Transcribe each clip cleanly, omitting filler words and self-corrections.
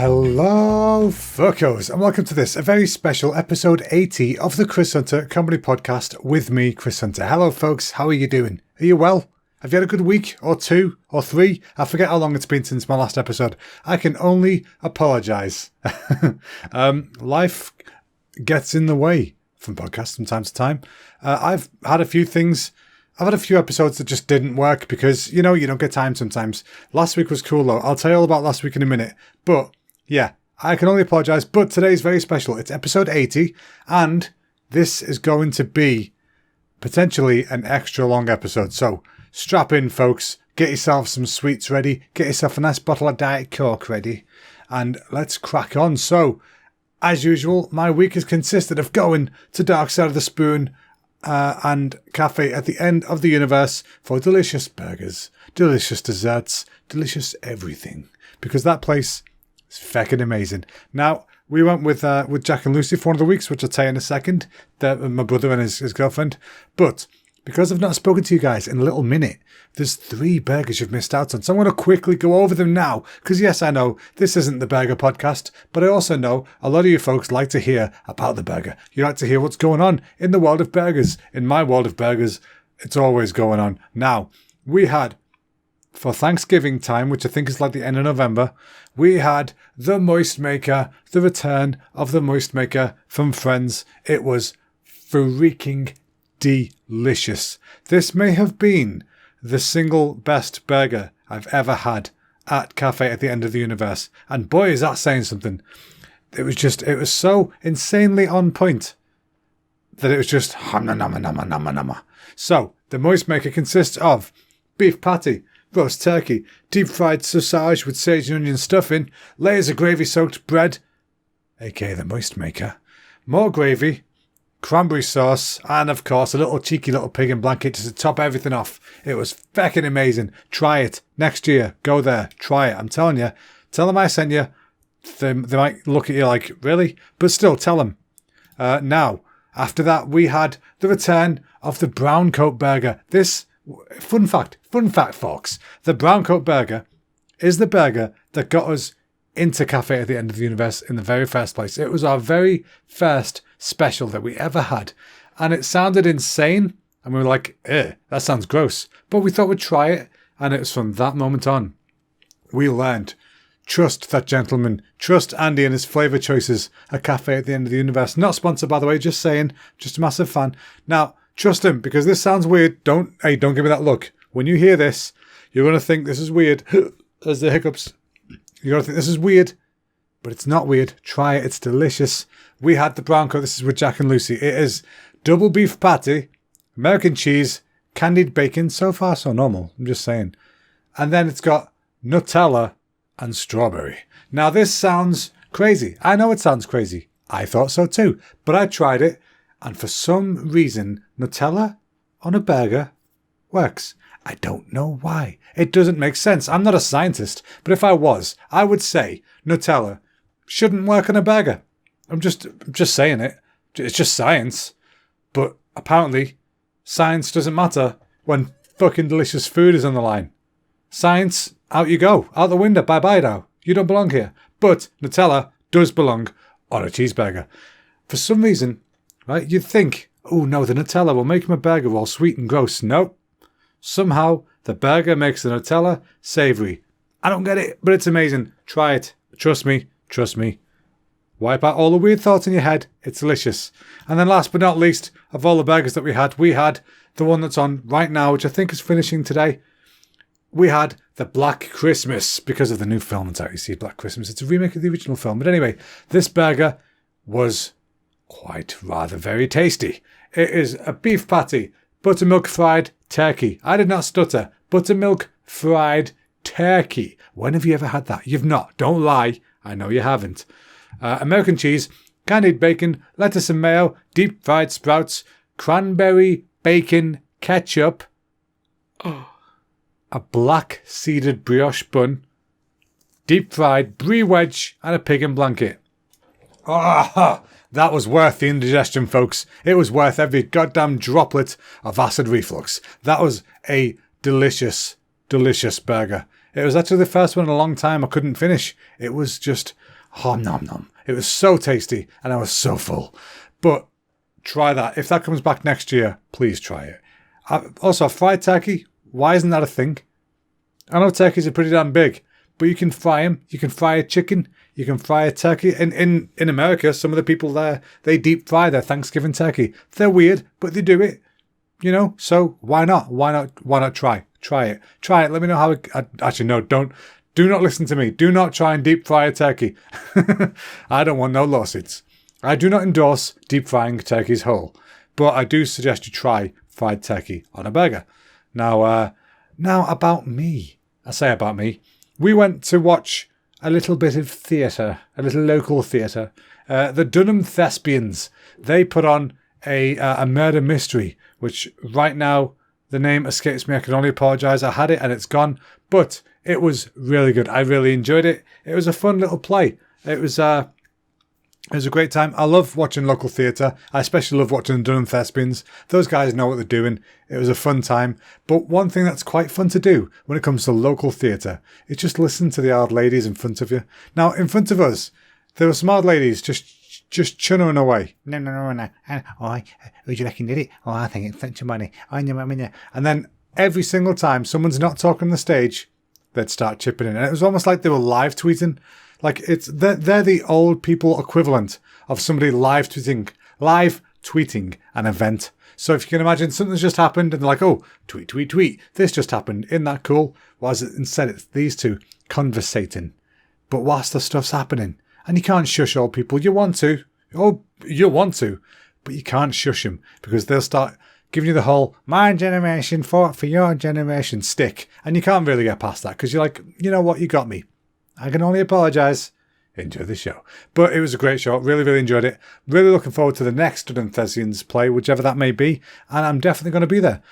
Hello, fuckos, and welcome to this, a very special episode 80 of the Chris Hunter Comedy Podcast with me, Chris Hunter. Hello, folks. How are you doing? Are you well? Have you had a good week, or two, or three? I forget how long it's been since my last episode. I can only apologise. Life gets in the way from podcasts from time to time. I've had a few episodes that just didn't work because, you don't get time sometimes. Last week was cool, though. I'll tell you all about last week in a minute. But yeah, I can only apologise, but today's very special. It's episode 80, and this is going to be potentially an extra long episode. So strap in, folks. Get yourself some sweets ready. Get yourself a nice bottle of Diet Coke ready. And let's crack on. So, as usual, my week has consisted of going to Dark Side of the Spoon and Cafe at the End of the Universe for delicious burgers, delicious desserts, delicious everything. Because that place is feckin' amazing. Now, we went with Jack and Lucy for one of the weeks, which I'll tell you in a second, my brother and his girlfriend. But because I've not spoken to you guys in a little minute, there's 3 burgers you've missed out on. So I'm going to quickly go over them now. Because yes, I know this isn't the burger podcast, but I also know a lot of you folks like to hear about the burger. You like to hear what's going on in the world of burgers. In my world of burgers, it's always going on. Now, we had, for Thanksgiving time, which I think is like the end of November, we had the Moist Maker, the return of the Moist Maker from Friends. It was freaking delicious. This may have been the single best burger I've ever had at Cafe at the End of the Universe. And boy, is that saying something. It was so insanely on point that it was just hum-na-nama-nama-nama-nama. So, the Moist Maker consists of beef patty, roast turkey, deep fried sausage with sage and onion stuffing, layers of gravy soaked bread, aka the Moist Maker, more gravy, cranberry sauce, and of course a cheeky little pig in blanket just to top everything off. It was feckin' amazing. Try it next year. Go there. Try it. I'm telling you. Tell them I sent you. They might look at you like, really? But still, tell them. Now, after that, we had the return of the brown coat burger. This, fun fact, folks. The brown coat burger is the burger that got us into Cafe at the End of the Universe in the very first place. It was our very first special that we ever had. And it sounded insane. And we were like, that sounds gross. But we thought we'd try it. And it was from that moment on, we learned. Trust that gentleman. Trust Andy and his flavour choices at Cafe at the End of the Universe. Not sponsored, by the way, just saying. Just a massive fan. Now, trust him, because this sounds weird. Don't give me that look. When you hear this, you're going to think this is weird. There's the hiccups. You're going to think this is weird. But it's not weird. Try it. It's delicious. We had the brown coat. This is with Jack and Lucy. It is double beef patty, American cheese, candied bacon. So far, so normal. I'm just saying. And then it's got Nutella and strawberry. Now, this sounds crazy. I know it sounds crazy. I thought so too. But I tried it. And for some reason, Nutella on a burger works. I don't know why. It doesn't make sense. I'm not a scientist. But if I was, I would say Nutella shouldn't work on a burger. I'm just saying it. It's just science. But apparently, science doesn't matter when fucking delicious food is on the line. Science, out you go. Out the window. Bye-bye now. You don't belong here. But Nutella does belong on a cheeseburger. For some reason, right, you'd think, oh no, the Nutella will make my burger all sweet and gross. Nope. Somehow, the burger makes the Nutella savoury. I don't get it, but it's amazing. Try it. Trust me. Trust me. Wipe out all the weird thoughts in your head. It's delicious. And then last but not least, of all the burgers that we had the one that's on right now, which I think is finishing today. We had the Black Christmas, because of the new film that's out. You see, Black Christmas. It's a remake of the original film. But anyway, this burger was rather very tasty. It is a beef patty, buttermilk fried turkey. I did not stutter. Buttermilk fried turkey. When have you ever had that? You've not. Don't lie. I know you haven't. American cheese, candied bacon, lettuce and mayo, deep fried sprouts, cranberry bacon ketchup, a black seeded brioche bun, deep fried brie wedge, and a pig in blanket. That was worth the indigestion, folks. It was worth every goddamn droplet of acid reflux. That was a delicious, delicious burger. It was actually the first one in a long time I couldn't finish. It was just, oh, nom nom. It was so tasty and I was so full. But try that. If that comes back next year, please try it. Also, fried turkey, why isn't that a thing? I know turkeys are pretty damn big, but you can fry them. You can fry a chicken. You can fry a turkey. In America, some of the people there, they deep fry their Thanksgiving turkey. They're weird, but they do it. You know, so why not? Why not try? Try it. Try it. Let me know how it... Actually, no, don't. Do not listen to me. Do not try and deep fry a turkey. I don't want no lawsuits. I do not endorse deep frying turkeys whole, but I do suggest you try fried turkey on a burger. Now about me. I say about me. We went to watch a little bit of theatre, a little local theatre. The Dunham Thespians. They put on a murder mystery, which right now the name escapes me. I can only apologise. I had it and it's gone, but it was really good. I really enjoyed it. It was a fun little play. It was a great time. I love watching local theatre. I especially love watching the Dunham Thespians. Those guys know what they're doing. It was a fun time. But one thing that's quite fun to do when it comes to local theatre is just listen to the old ladies in front of you. Now, in front of us, there were some old ladies just chunnering away. No. Oh, who do you reckon did it? Oh, I think it's such a money. And then every single time someone's not talking on the stage, they'd start chipping in. And it was almost like they were live tweeting. Like they're the old people equivalent of somebody live tweeting an event. So if you can imagine something's just happened and they're like, oh, tweet, this just happened. Isn't that cool? Whereas instead it's these two conversating. But whilst the stuff's happening, and you can't shush old people. You want to, but you can't shush them because they'll start giving you the whole my generation fought for your generation stick. And you can't really get past that because you're like, you know what, you got me. I can only apologise. Enjoy the show. But it was a great show. Really, really enjoyed it. Really looking forward to the next Dunham Thespians play, whichever that may be. And I'm definitely going to be there.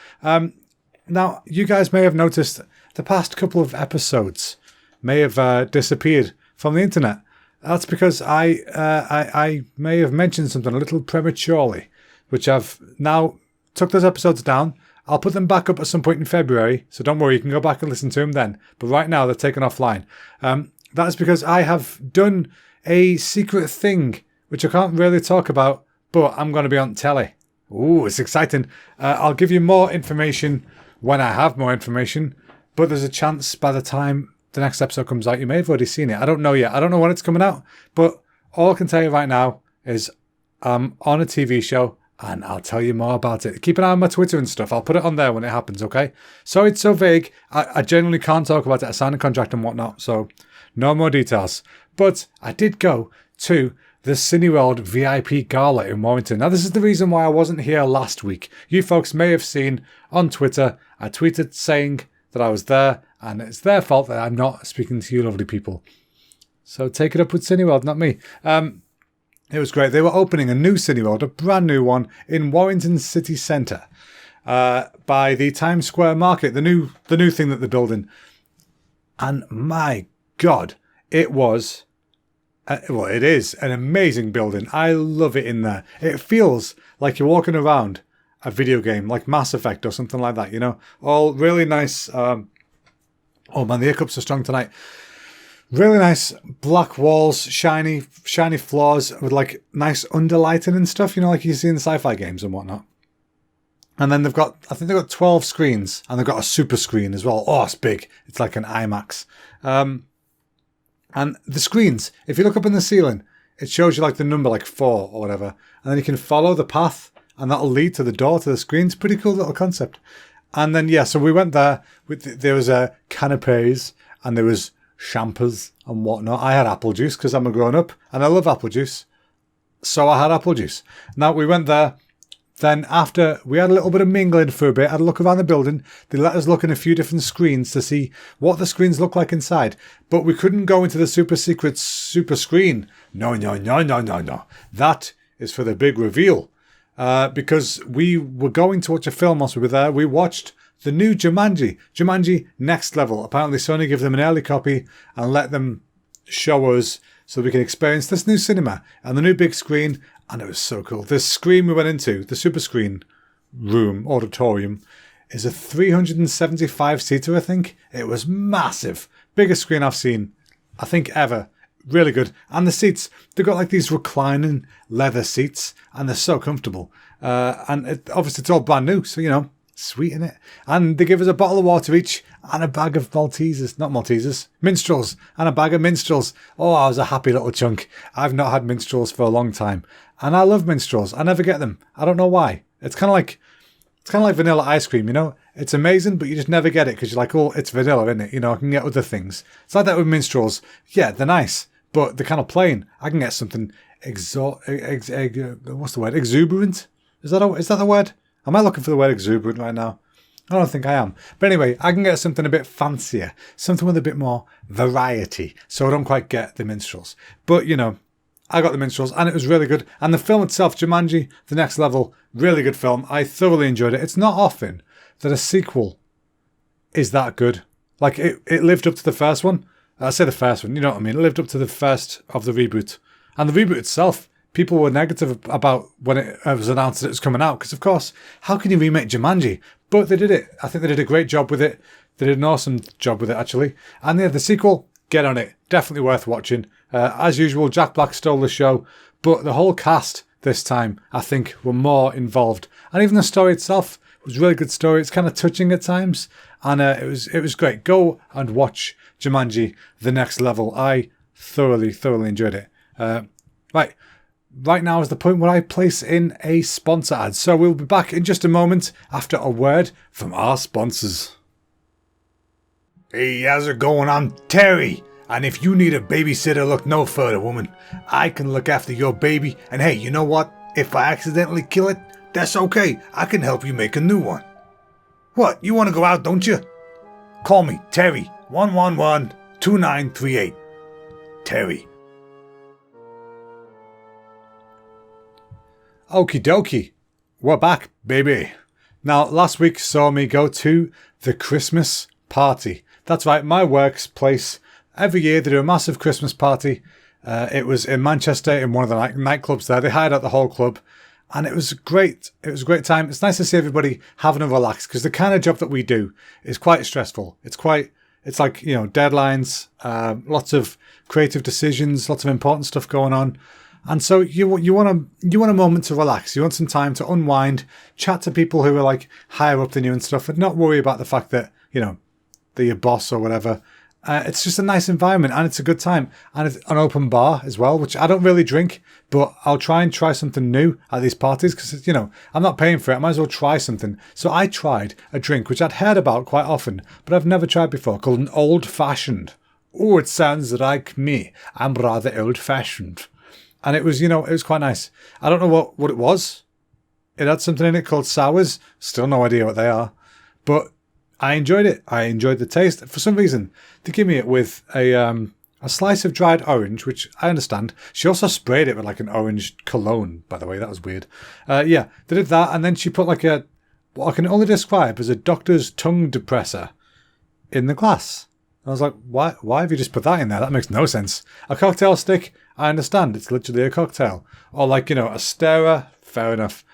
Now, you guys may have noticed the past couple of episodes may have disappeared from the internet. That's because I may have mentioned something a little prematurely, which I've now took those episodes down. I'll put them back up at some point in February, so don't worry, you can go back and listen to them then. But right now, they're taken offline. That's because I have done a secret thing, which I can't really talk about, but I'm going to be on telly. Ooh, it's exciting. I'll give you more information when I have more information, but there's a chance by the time the next episode comes out, you may have already seen it. I don't know yet. I don't know when it's coming out, but all I can tell you right now is I'm on a TV show and I'll tell you more about it. Keep an eye on my Twitter and stuff. I'll put it on there when it happens, okay? So it's so vague. I genuinely can't talk about it. I signed a contract and whatnot, so no more details. But I did go to the Cineworld VIP Gala in Warrington. Now, this is the reason why I wasn't here last week. You folks may have seen on Twitter, I tweeted saying that I was there, and it's their fault that I'm not speaking to you lovely people. So take it up with Cineworld, not me. It was great. They were opening a new Cineworld, a brand new one, in Warrington City Centre by the Times Square Market, the new thing that they're building. And my God, it was... it is an amazing building. I love it in there. It feels like you're walking around a video game, like Mass Effect or something like that, you know? All really nice... oh man, the hiccups are strong tonight. Really nice black walls, shiny floors with like nice underlighting and stuff, you know, like you see in the sci-fi games and whatnot. And then I think they've got 12 screens and they've got a super screen as well. Oh, it's big. It's like an IMAX. And the screens, if you look up in the ceiling, it shows you like the number like 4 or whatever. And then you can follow the path and that'll lead to the door to the screen. It's a pretty cool little concept. And then, yeah, so we went there. There was canapes and there was champers and whatnot. I had apple juice because I'm a grown-up and I love apple juice. So I had apple juice. Now, we went there. Then after, we had a little bit of mingling for a bit, had a look around the building. They let us look in a few different screens to see what the screens look like inside. But we couldn't go into the super secret super screen. No. That is for the big reveal. Because we were going to watch a film whilst we were there. We watched the new Jumanji Next Level. Apparently Sony gave them an early copy and let them show us so we can experience this new cinema and the new big screen. And it was so cool. The screen we went into, the super screen room, auditorium, is a 375-seater, I think. It was massive. Biggest screen I've seen, I think, ever. Really good. And the seats, they've got like these reclining leather seats, and they're so comfortable. And obviously it's all brand new, so, you know, sweet, innit? And they give us a bottle of water each and a bag of minstrels, and a bag of minstrels. Oh, I was a happy little chunk. I've not had minstrels for a long time. And I love minstrels. I never get them. I don't know why. It's kind of like vanilla ice cream, you know? It's amazing, but you just never get it because you're like, oh, it's vanilla, isn't it? You know, I can get other things. It's like that with minstrels. Yeah, they're nice, but they're kind of plain. I can get something what's the word? Exuberant? Is that the word? Am I looking for the word exuberant right now? I don't think I am. But anyway, I can get something a bit fancier, something with a bit more variety. So I don't quite get the minstrels. But, you know, I got the minstrels and it was really good. And the film itself, Jumanji, The Next Level, really good film. I thoroughly enjoyed it. It's not often that a sequel is that good. Like, it lived up to the first one. I say the first one, you know what I mean? It lived up to the first of the reboot. And the reboot itself, people were negative about when it was announced that it was coming out. Because, of course, how can you remake Jumanji? But they did it. I think they did a great job with it. They did an awesome job with it, actually. And yeah, the sequel, get on it. Definitely worth watching. As usual, Jack Black stole the show. But the whole cast this time, I think, were more involved. And even the story itself was a really good story. It's kind of touching at times. And it was great. Go and watch Jumanji, The Next Level. I thoroughly enjoyed it. Right now is the point where I place in a sponsor ad. So we'll be back in just a moment after a word from our sponsors. Hey, how's it going? I'm Terry. And if you need a babysitter, look no further, woman. I can look after your baby. And hey, you know what? If I accidentally kill it, that's okay. I can help you make a new one. What? You want to go out, don't you? Call me, Terry. 111-2938. Terry. Okie dokie. We're back, baby. Now, last week saw me go to the Christmas party. That's right, my workplace. Every year they do a massive Christmas party. It was in Manchester in one of the nightclubs there. They hired out the whole club. And it was great. It was a great time. It's nice to see everybody having a relax because the kind of job that we do is quite stressful. It's like, you know, deadlines, lots of creative decisions, lots of important stuff going on. And so you want a moment to relax. You want some time to unwind, chat to people who are like higher up than you and stuff, and not worry about the fact that, you know, they're your boss or whatever. It's just a nice environment and it's a good time. And it's an open bar as well, which I don't really drink, but I'll try something new at these parties because, you know, I'm not paying for it. I might as well try something. So I tried a drink, which I'd heard about quite often, but I've never tried before, called an old fashioned. Oh, it sounds like me. I'm rather old fashioned. And it was, you know, it was quite nice. I don't know what it was. It had something in it called sours. Still no idea what they are. But I enjoyed it. I enjoyed the taste. For some reason, they give me it with a slice of dried orange, which I understand. She also sprayed it with like an orange cologne, by the way. That was weird. Yeah, they did that. And then she put like what I can only describe as a doctor's tongue depressor in the glass. I was like, why have you just put that in there? That makes no sense. A cocktail stick, I understand. It's literally a cocktail. Or like, you know, a stirrer, fair enough.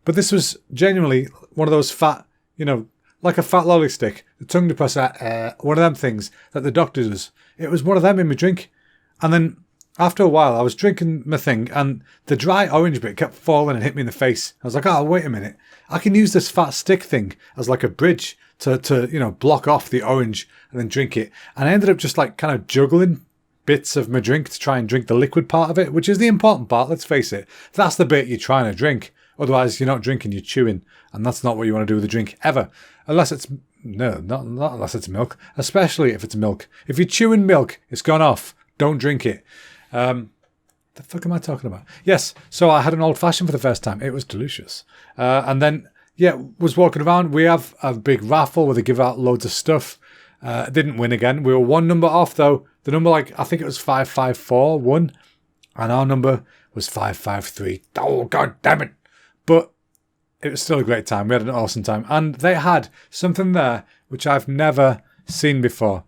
But this was genuinely one of those fat, you know, like a fat lolly stick. The tongue depressor, one of them things that the doctor does. It was one of them in my drink. And then after a while, I was drinking my thing and the dry orange bit kept falling and hit me in the face. I was like, oh, wait a minute. I can use this fat stick thing as like a bridge to you know, block off the orange and then drink it. And I ended up just like kind of juggling bits of my drink to try and drink the liquid part of it, which is the important part, let's face it. That's the bit you're trying to drink. Otherwise, you're not drinking, you're chewing. And that's not what you want to do with a drink, ever. Unless it's... No, not unless it's milk. Especially if it's milk. If you're chewing milk, it's gone off. Don't drink it. The fuck am I talking about? Yes, so I had an old-fashioned for the first time. It was delicious. And then, yeah, was walking around. We have a big raffle where they give out loads of stuff. Didn't win again. We were one number off, though. The number, like, I think it was 554 won. And our number was 553. Oh, god damn it. But it was still a great time. We had an awesome time. And they had something there which I've never seen before.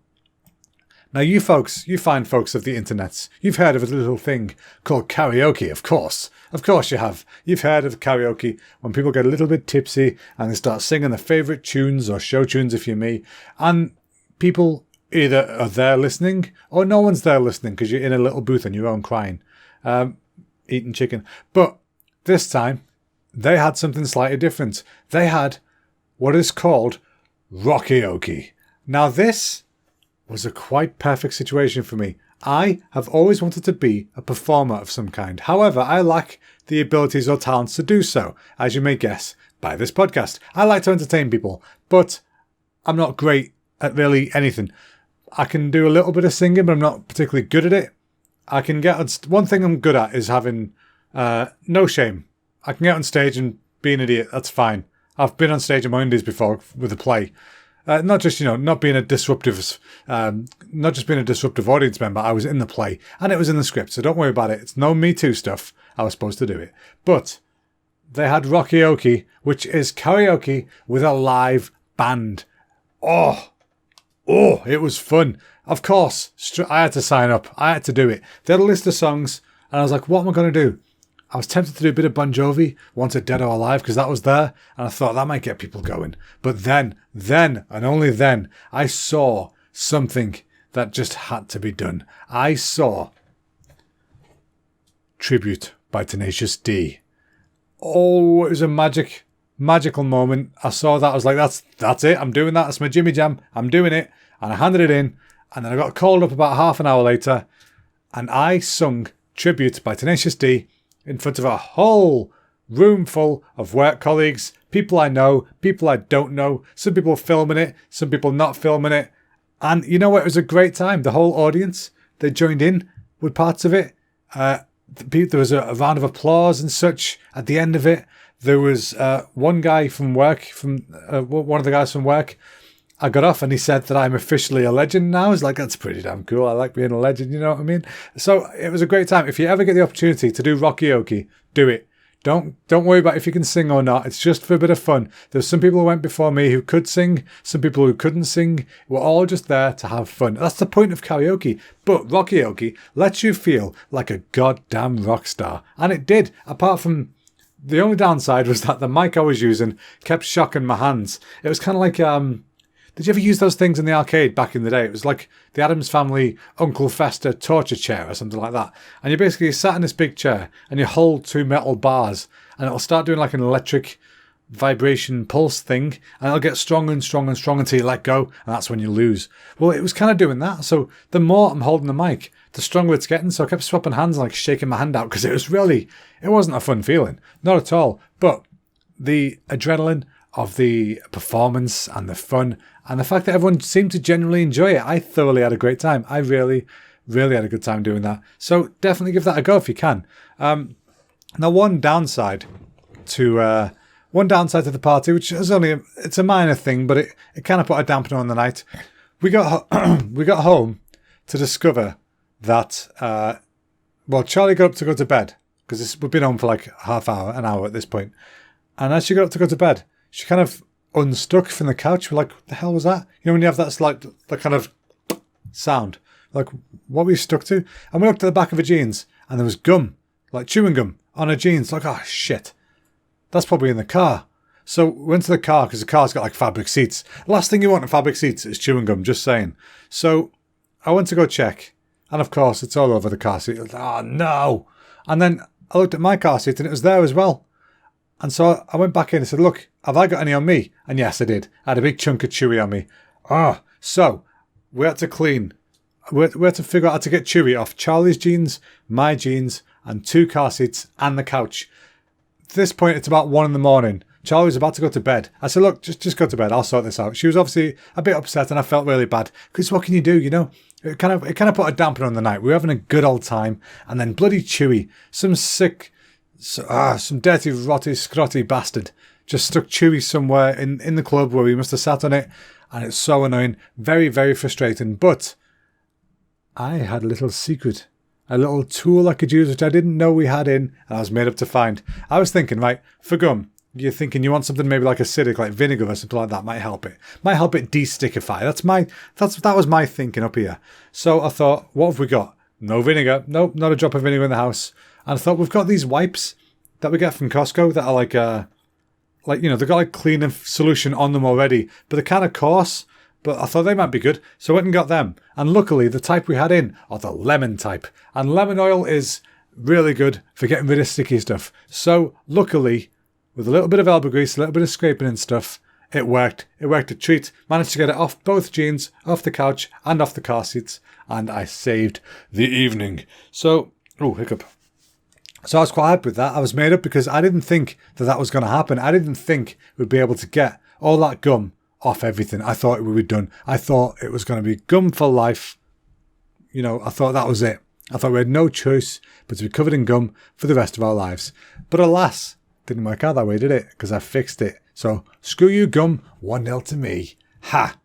Now you fine folks of the internets, you've heard of a little thing called karaoke, of course. Of course you have. You've heard of karaoke when people get a little bit tipsy and they start singing their favourite tunes or show tunes if you're me. And people either are there listening or no one's there listening because you're in a little booth on your own crying, eating chicken. But this time, they had something slightly different. They had what is called rockaoke. Now this was a quite perfect situation for me. I have always wanted to be a performer of some kind. However, I lack the abilities or talents to do so, as you may guess by this podcast. I like to entertain people, but I'm not great at really anything. I can do a little bit of singing, but I'm not particularly good at it. I can get one thing I'm good at is having no shame. I can get on stage and be an idiot. That's fine. I've been on stage in my undies before with a play. Not just, not being a disruptive, not just being a disruptive audience member. I was in the play and it was in the script, so don't worry about it. It's no Me Too stuff. I was supposed to do it. But they had rockaoke, which is karaoke with a live band. Oh, it was fun. Of course, I had to sign up. I had to do it. They had a list of songs and I was like, what am I going to do? I was tempted to do a bit of Bon Jovi, Wanted Dead or Alive, because that was there, and I thought that might get people going. But then, and only then, I saw something that just had to be done. I saw Tribute by Tenacious D. Oh, it was a magical moment. I saw that, I was like, that's it, I'm doing that, that's my Jimmy Jam, I'm doing it. And I handed it in, and then I got called up about half an hour later, and I sung Tribute by Tenacious D in front of a whole room full of work colleagues, people I know, people I don't know, some people filming it, some people not filming it. And you know what? It was a great time. The whole audience, they joined in with parts of it. There was a round of applause and such at the end of it. There was one guy from work, one of the guys from work, I got off and he said that I'm officially a legend now. I was like, that's pretty damn cool. I like being a legend, you know what I mean? So it was a great time. If you ever get the opportunity to do rockaoke, do it. Don't worry about if you can sing or not. It's just for a bit of fun. There's some people who went before me who could sing, some people who couldn't sing. We're all just there to have fun. That's the point of karaoke. But rockaoke lets you feel like a goddamn rock star. And it did, apart from the only downside was that the mic I was using kept shocking my hands. It was kind of like, did you ever use those things in the arcade back in the day? It was like the Addams Family Uncle Fester torture chair or something like that. And you basically sat in this big chair and you hold two metal bars and it'll start doing like an electric vibration pulse thing and it'll get stronger and stronger and stronger until you let go, and that's when you lose. Well, it was kind of doing that. So the more I'm holding the mic, the stronger it's getting. So I kept swapping hands and like shaking my hand out because it wasn't a fun feeling. Not at all. But the adrenaline of the performance and the fun and the fact that everyone seemed to genuinely enjoy it. I thoroughly had a great time. I really, really had a good time doing that. So definitely give that a go if you can. Now, one downside to the party, which is it's a minor thing, but it kind of put a dampener on the night. We got home to discover that, Charlie got up to go to bed because we've been home for like an hour at this point. And as she got up to go to bed, she kind of unstuck from the couch. We're like, what the hell was that? You know, when you have that kind of sound, like, what were you stuck to? And we looked at the back of her jeans and there was gum, like chewing gum on her jeans. Like, oh shit, that's probably in the car. So we went to the car because the car's got like fabric seats. Last thing you want in fabric seats is chewing gum, just saying. So I went to go check. And of course, it's all over the car seat. Oh no. And then I looked at my car seat and it was there as well. And so I went back in and said, look, have I got any on me? And yes, I did. I had a big chunk of chewy on me. So we had to clean. We had to figure out how to get chewy off Charlie's jeans, my jeans, and two car seats and the couch. At this point, it's about 1 a.m. Charlie was about to go to bed. I said, look, just go to bed. I'll sort this out. She was obviously a bit upset and I felt really bad. Because what can you do, you know? It kind of put a dampener on the night. We were having a good old time. And then bloody Chewy, some dirty, rotty, scrotty bastard just stuck Chewy somewhere in the club where we must have sat on it. And it's so annoying. Very, very frustrating. But I had a little secret. A little tool I could use which I didn't know we had in. And I was made up to find. I was thinking, right, for gum, you're thinking you want something maybe like acidic, like vinegar or something like that, might help it. Might help it de-stickify. That was my thinking up here. So I thought, what have we got? No vinegar. Nope, not a drop of vinegar in the house. And I thought, we've got these wipes that we get from Costco that are like they've got like cleaning solution on them already, but they're kind of coarse. But I thought they might be good, so I went and got them. And luckily, the type we had in are the lemon type. And lemon oil is really good for getting rid of sticky stuff. So luckily, with a little bit of elbow grease, a little bit of scraping and stuff, it worked. It worked a treat. Managed to get it off both jeans, off the couch, and off the car seats. And I saved the evening. So, hiccup. So I was quite happy with that. I was made up because I didn't think that was going to happen. I didn't think we'd be able to get all that gum off everything. I thought it would be done. I thought it was going to be gum for life. I thought that was it. I thought we had no choice but to be covered in gum for the rest of our lives. But alas, didn't work out that way, did it? Because I fixed it. So, screw you, gum. 1-0 to me. Ha!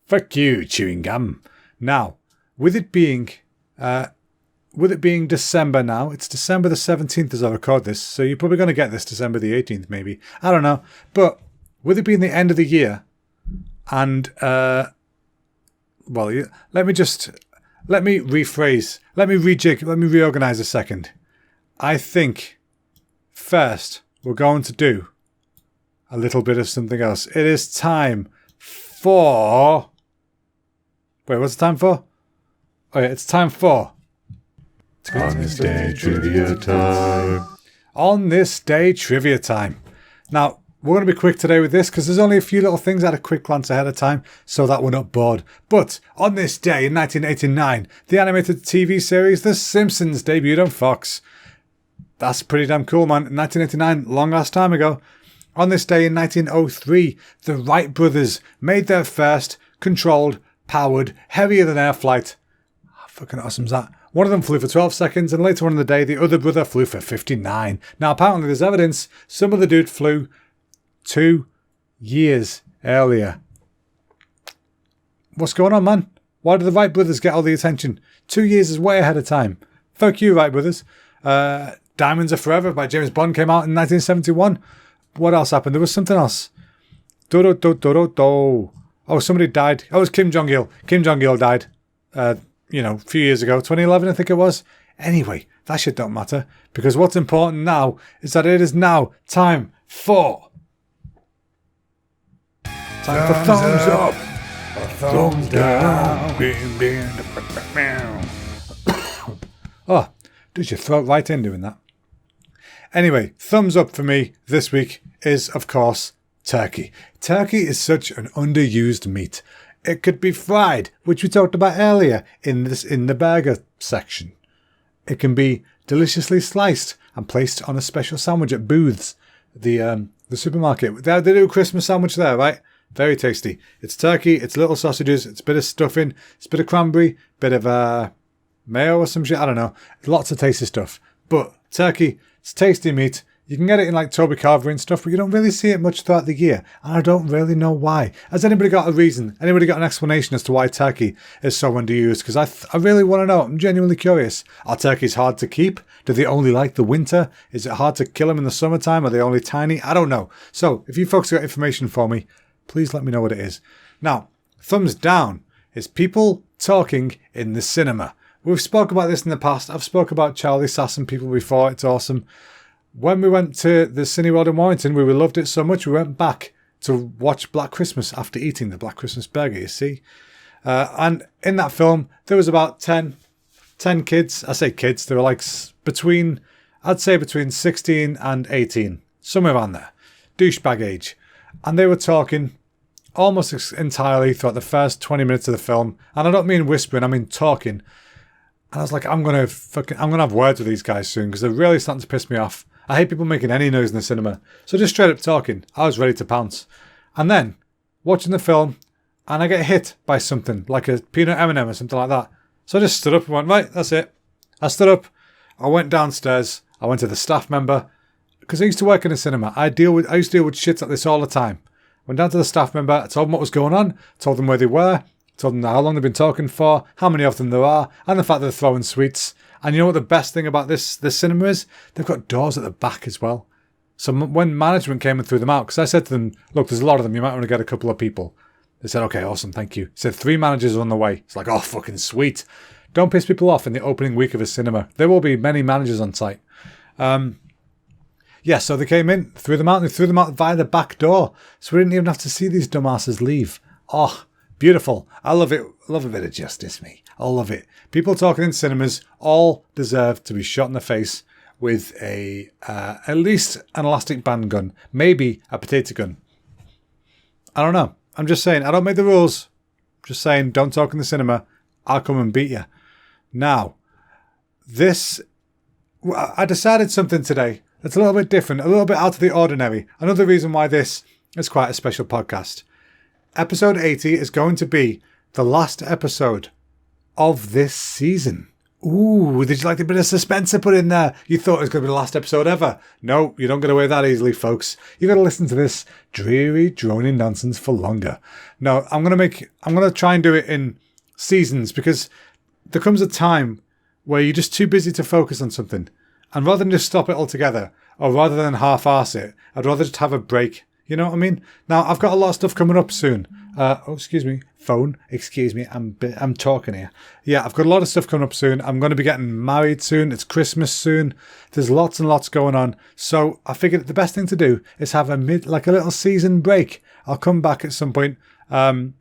Fuck you, chewing gum. Now, with it being December now, it's December the 17th as I record this, so you're probably going to get this December the 18th, maybe. I don't know. But with it being the end of the year, and, let me rephrase, let me rejig, let me reorganize a second. I think first we're going to do a little bit of something else. It is time for... Wait, what's it time for? Oh yeah, it's time for... On this day, trivia time. On this day, trivia time. Now, we're going to be quick today with this because there's only a few little things I had a quick glance ahead of time so that we're not bored. But on this day in 1989, the animated TV series The Simpsons debuted on Fox. That's pretty damn cool, man. In 1989, long ass time ago. On this day in 1903, the Wright brothers made their first controlled, powered, heavier-than-air flight. How fucking awesome is that? One of them flew for 12 seconds, and later on in the day, the other brother flew for 59. Now, apparently, there's evidence some of the dude flew 2 years earlier. What's going on, man? Why did the Wright brothers get all the attention? 2 years is way ahead of time. Fuck you, Wright brothers. Diamonds Are Forever by James Bond came out in 1971. What else happened? There was something else. Oh, somebody died. Oh, it was Kim Jong-il. Kim Jong-il died, a few years ago. 2011, I think it was. Anyway, that shit don't matter. Because what's important now is that it is now time for... thumbs up. Thumbs down. Oh, does your throat right in doing that? Anyway, thumbs up for me this week is, of course, turkey. Turkey is such an underused meat. It could be fried, which we talked about earlier in the burger section. It can be deliciously sliced and placed on a special sandwich at Booth's, the supermarket. They do a Christmas sandwich there, right? Very tasty. It's turkey, it's little sausages, it's a bit of stuffing, it's a bit of cranberry, bit of mayo or some shit, I don't know. Lots of tasty stuff. But turkey, it's tasty meat. You can get it in like Toby Carver and stuff, but you don't really see it much throughout the year. And I don't really know why. Has anybody got a reason? Anybody got an explanation as to why turkey is so underused? Because I really want to know. I'm genuinely curious. Are turkeys hard to keep? Do they only like the winter? Is it hard to kill them in the summertime? Are they only tiny? I don't know. So if you folks got information for me, please let me know what it is. Now, thumbs down is people talking in the cinema. We've spoke about this in the past. I've spoke about Charlie Sass and people before. It's awesome. When we went to the Cineworld in Warrington, we loved it so much we went back to watch Black Christmas after eating the Black Christmas burger, you see. And in that film, there was about 10 kids. I say kids, they were like between 16 and 18. Somewhere around there. Douchebag age. And they were talking almost entirely throughout the first 20 minutes of the film. And I don't mean whispering, I mean talking. And I was like, I'm gonna have words with these guys soon because they're really starting to piss me off. I hate people making any noise in the cinema. So just straight up talking. I was ready to pounce. And then, watching the film, and I get hit by something, like a peanut M&M or something like that. So I just stood up and went, right, that's it. I stood up, I went downstairs, I went to the staff member, because I used to work in a cinema. I used to deal with shit like this all the time. Went down to the staff member, I told them what was going on, told them where they were, told them how long they've been talking for, how many of them there are, and the fact that they're throwing sweets. And you know what the best thing about this cinema is? They've got doors at the back as well. So when management came and threw them out, because I said to them, look, there's a lot of them. You might want to get a couple of people. They said, okay, awesome, thank you. Said 3 managers are on the way. It's like, oh, fucking sweet. Don't piss people off in the opening week of a cinema. There will be many managers on site. Yeah, so they came in, threw them out, and they threw them out via the back door. So we didn't even have to see these dumbasses leave. Oh, beautiful. I love it. I love a bit of justice, me. I love it. People talking in cinemas all deserve to be shot in the face with at least an elastic band gun. Maybe a potato gun. I don't know. I'm just saying, I don't make the rules. Just saying, don't talk in the cinema. I'll come and beat you. Now, I decided something today that's a little bit different, a little bit out of the ordinary. Another reason why this is quite a special podcast. Episode 80 is going to be the last episode of this season. Ooh, did you like the bit of suspense I put in there? You thought it was going to be the last episode ever. No, you don't get away that easily, folks. You got to listen to this dreary, droning nonsense for longer. No, I'm going to try and do it in seasons, because there comes a time where you're just too busy to focus on something. And rather than just stop it altogether, or rather than half-arse it, I'd rather just have a break. You know what I mean? Now, I've got a lot of stuff coming up soon. Excuse me. Phone. Excuse me. I'm talking here. Yeah, I've got a lot of stuff coming up soon. I'm going to be getting married soon. It's Christmas soon. There's lots and lots going on. So I figured the best thing to do is have a little season break. I'll come back at some point. Once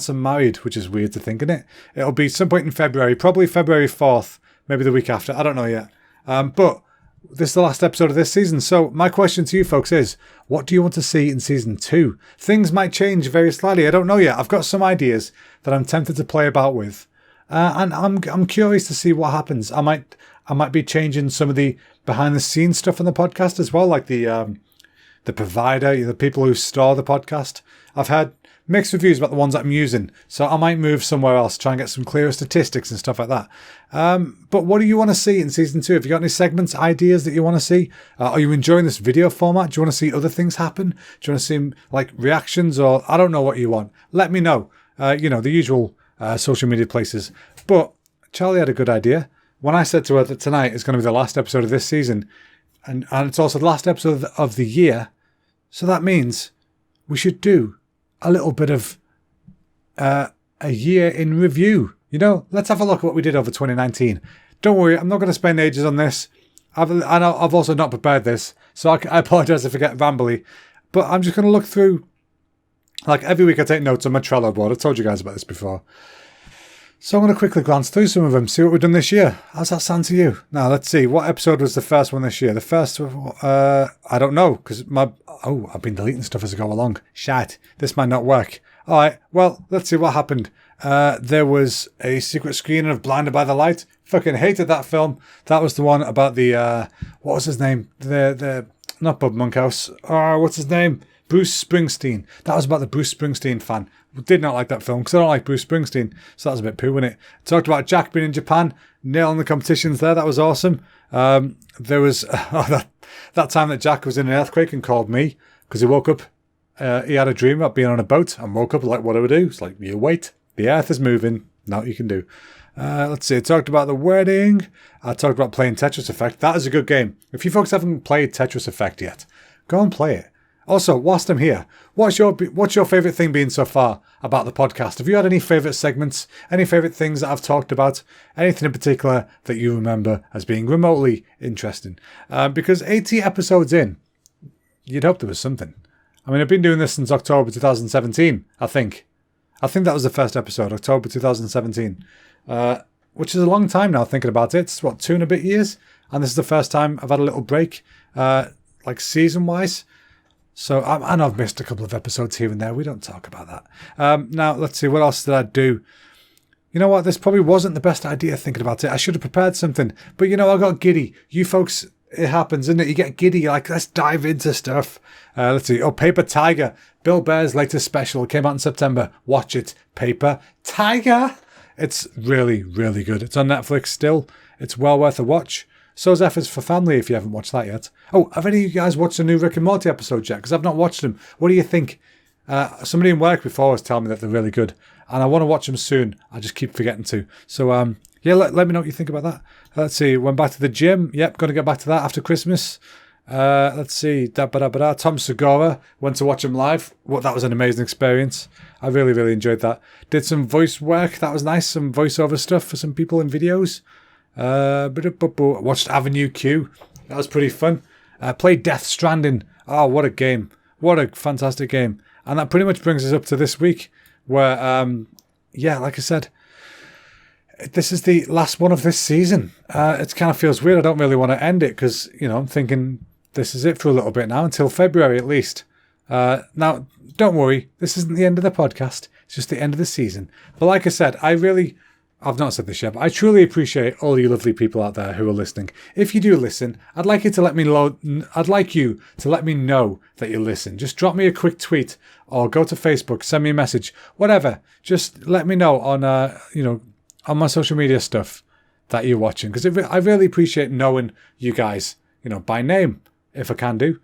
I'm married, which is weird to think, isn't it? It'll be some point in February, probably February 4th, maybe the week after. I don't know yet. But this is the last episode of this season. So my question to you folks is, what do you want to see in season 2? Things might change very slightly. I don't know yet. I've got some ideas that I'm tempted to play about with. And I'm curious to see what happens. I might be changing some of the behind the scenes stuff on the podcast as well, like the provider, the people who store the podcast. I've had mixed reviews about the ones that I'm using, so I might move somewhere else, try and get some clearer statistics and stuff like that. But what do you want to see in season 2? Have you got any segments, ideas that you want to see? Are you enjoying this video format? Do you want to see other things happen? Do you want to see like reactions, or I don't know what you want? Let me know. The usual social media places. But Charlie had a good idea. When I said to her that tonight is going to be the last episode of this season, and it's also the last episode of the year, so that means we should do a little bit of a year in review. Let's have a look at what we did over 2019. Don't worry, I'm not going to spend ages on this. I've also not prepared this, so I apologise if I get rambly. But I'm just going to look through, like every week I take notes on my Trello board. I've told you guys about this before. So I'm going to quickly glance through some of them, see what we've done this year. How's that sound to you? Now, let's see. What episode was the first one this year? The first, I don't know, because I've been deleting stuff as I go along. Shit, this might not work. All right, well, let's see what happened. There was a secret screening of Blinded by the Light. Fucking hated that film. That was the one about the, what was his name? Not Bob Monkhouse. What's his name? Bruce Springsteen. That was about the Bruce Springsteen fan. Did not like that film because I don't like Bruce Springsteen. So that was a bit poo, wasn't it? Talked about Jack being in Japan, nailing the competitions there. That was awesome. There was that time that Jack was in an earthquake and called me because he woke up. He had a dream about being on a boat and woke up like, what do I do? It's like, you wait. The earth is moving. Now you can do. Let's see. I talked about the wedding. I talked about playing Tetris Effect. That is a good game. If you folks haven't played Tetris Effect yet, go and play it. Also, whilst I'm here, what's your favourite thing been so far about the podcast? Have you had any favourite segments, any favourite things that I've talked about, anything in particular that you remember as being remotely interesting? Because 80 episodes in, you'd hope there was something. I mean, I've been doing this since October 2017, I think. I think that was the first episode, October 2017, which is a long time now thinking about it. It's, 2 and a bit years? And this is the first time I've had a little break, like season-wise. So I know I've missed a couple of episodes here and there. We don't talk about that. Now, let's see. What else did I do? You know what? This probably wasn't the best idea thinking about it. I should have prepared something. But, I got giddy. You folks, it happens, isn't it? You get giddy. You're like, let's dive into stuff. Let's see. Paper Tiger. Bill Burr's latest special came out in September. Watch it. Paper Tiger. It's really, really good. It's on Netflix still. It's well worth a watch. So's F is for Family if you haven't watched that yet. Have any of you guys watched the new Rick and Morty episodes yet? Because I've not watched them. What do you think? Somebody in work before was telling me that they're really good. And I want to watch them soon. I just keep forgetting to. So, let me know what you think about that. Let's see. Went back to the gym. Yep, going to get back to that after Christmas. Let's see. Tom Segura, went to watch him live. Well, that was an amazing experience. I really, really enjoyed that. Did some voice work. That was nice. Some voiceover stuff for some people in videos. Watched Avenue Q. That was pretty fun. Played Death Stranding. Oh, what a game. What a fantastic game. And that pretty much brings us up to this week where, like I said, this is the last one of this season. It kind of feels weird. I don't really want to end it because, I'm thinking this is it for a little bit now, until February at least. Now, don't worry. This isn't the end of the podcast. It's just the end of the season. But like I said, I've not said this yet, but I truly appreciate all you lovely people out there who are listening. If you do listen, I'd like you to let me know that you listen. Just drop me a quick tweet or go to Facebook, send me a message, whatever. Just let me know on on my social media stuff that you're watching, because I really appreciate knowing you guys, by name, if I can do,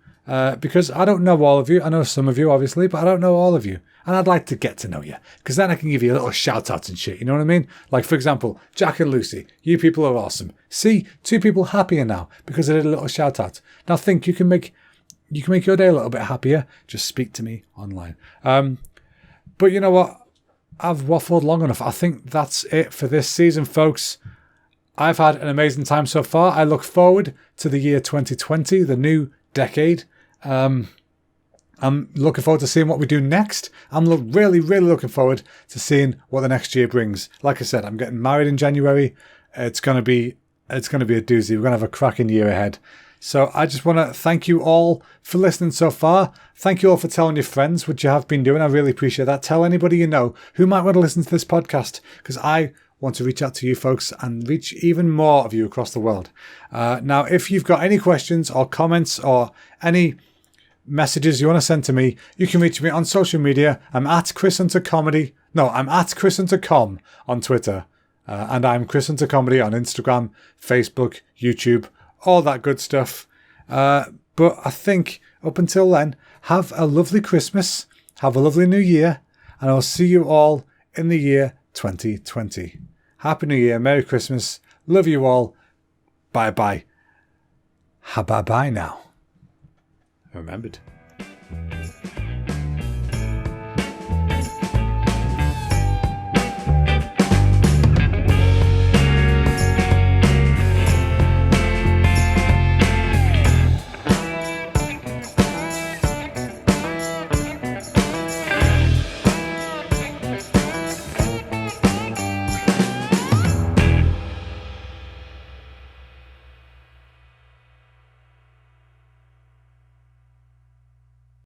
because I don't know all of you. I know some of you, obviously, but I don't know all of you. And I'd like to get to know you, because then I can give you a little shout out and shit, you know what I mean? Like, for example, Jack and Lucy, you people are awesome. See, 2 people happier now because I did a little shout out. Now think you can make your day a little bit happier. Just speak to me online. But you know what? I've waffled long enough. I think that's it for this season, folks. I've had an amazing time so far. I look forward to the year 2020, the new decade. I'm looking forward to seeing what we do next. I'm really, really looking forward to seeing what the next year brings. Like I said, I'm getting married in January. It's gonna be a doozy. We're gonna have a cracking year ahead. So I just want to thank you all for listening so far. Thank you all for telling your friends what you have been doing. I really appreciate that. Tell anybody you know who might want to listen to this podcast, because I want to reach out to you folks and reach even more of you across the world. Now, if you've got any questions or comments or any messages you want to send to me, you can reach me on social media. I'm at Chris Hunter Comedy. No, I'm at Chris Hunter Com on Twitter. And I'm Chris Hunter Comedy on Instagram, Facebook, YouTube, all that good stuff. But I think up until then, have a lovely Christmas, have a lovely New Year, and I'll see you all in the year 2020. Happy New Year, Merry Christmas, love you all, bye bye. Ha bye bye now. Remembered.